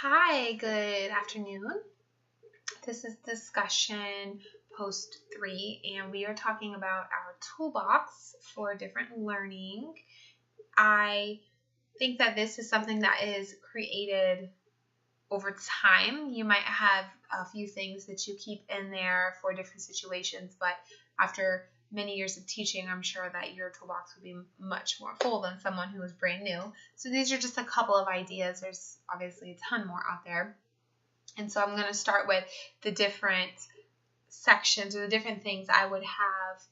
Hi, good afternoon. This is discussion post 3, and we are talking about our toolbox for different learning. I think that this is something that is created over time. You might have a few things that you keep in there for different situations, but after many years of teaching, I'm sure that your toolbox would be much more full than someone who is brand new. So these are just a couple of ideas. There's obviously a ton more out there. And so I'm going to start with the different sections or the different things I would have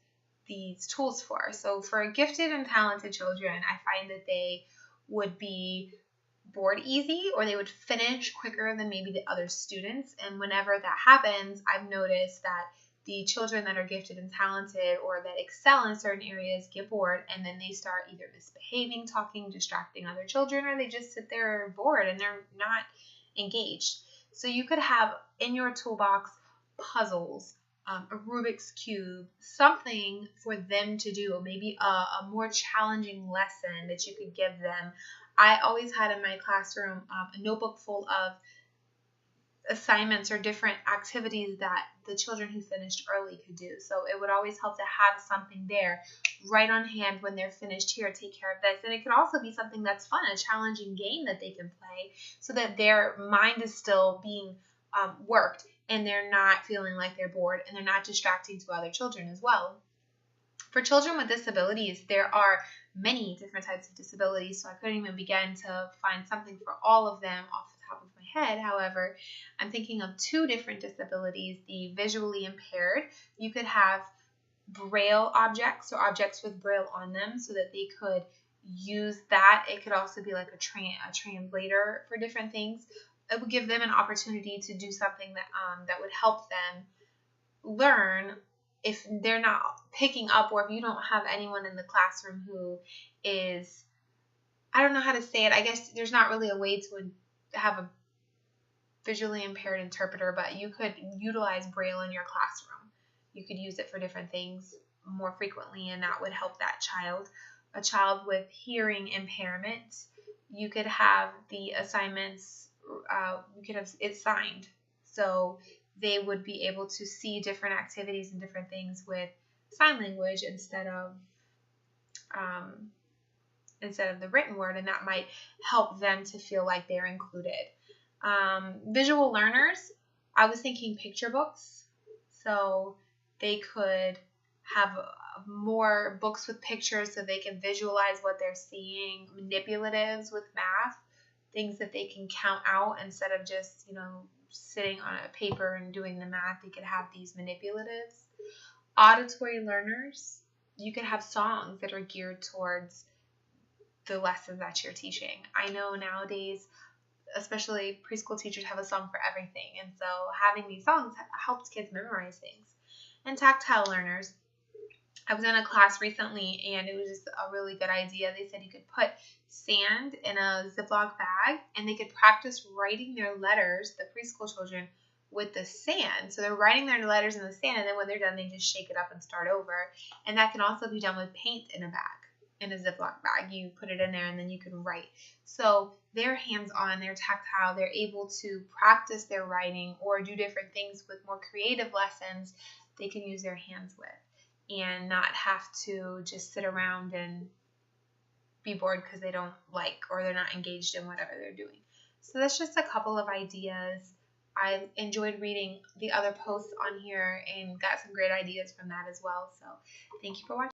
these tools for. So for gifted and talented children, I find that they would be bored easy, or they would finish quicker than maybe the other students. And whenever that happens, I've noticed that the children that are gifted and talented or that excel in certain areas get bored, and then they start either misbehaving, talking, distracting other children, or they just sit there bored and they're not engaged. So you could have in your toolbox puzzles, a Rubik's Cube, something for them to do, maybe a more challenging lesson that you could give them. I always had in my classroom a notebook full of assignments or different activities that the children who finished early could do. So it would always help to have something there right on hand when they're finished. Here, take care of this. And it could also be something that's fun, a challenging game that they can play, so that their mind is still being worked and they're not feeling like they're bored and they're not distracting to other children as well. For children with disabilities, there are many different types of disabilities, so I couldn't even begin to find something for all of them off the top of my head. However, I'm thinking of 2 different disabilities. The visually impaired, you could have Braille objects or objects with Braille on them so that they could use that. It could also be like a translator for different things. It would give them an opportunity to do something that would help them learn if they're not picking up, or if you don't have anyone in the classroom who is, I don't know how to say it. I guess there's not really a way to have a visually impaired interpreter, but you could utilize Braille in your classroom. You could use it for different things more frequently, and that would help that child. A child with hearing impairment, you could have the assignments, you could have it signed. So they would be able to see different activities and different things with sign language instead of the written word, and that might help them to feel like they're included. Visual learners, I was thinking picture books, so they could have more books with pictures so they can visualize what they're seeing. Manipulatives with math, things that they can count out instead of just, sitting on a paper and doing the math. They could have these manipulatives. Auditory learners, you could have songs that are geared towards the lessons that you're teaching. I know nowadays, especially preschool teachers, have a song for everything, and so having these songs helps kids memorize things. And tactile learners, I was in a class recently, and it was just a really good idea. They said you could put sand in a Ziploc bag, and they could practice writing their letters, the preschool children, with the sand. So they're writing their letters in the sand, and then when they're done, they just shake it up and start over. And that can also be done with paint in a bag, in a Ziploc bag. You put it in there, and then you can write. So they're hands-on, they're tactile, they're able to practice their writing or do different things with more creative lessons they can use their hands with, and not have to just sit around and be bored because they don't like, or they're not engaged in whatever they're doing. So that's just a couple of ideas. I enjoyed reading the other posts on here and got some great ideas from that as well. So thank you for watching.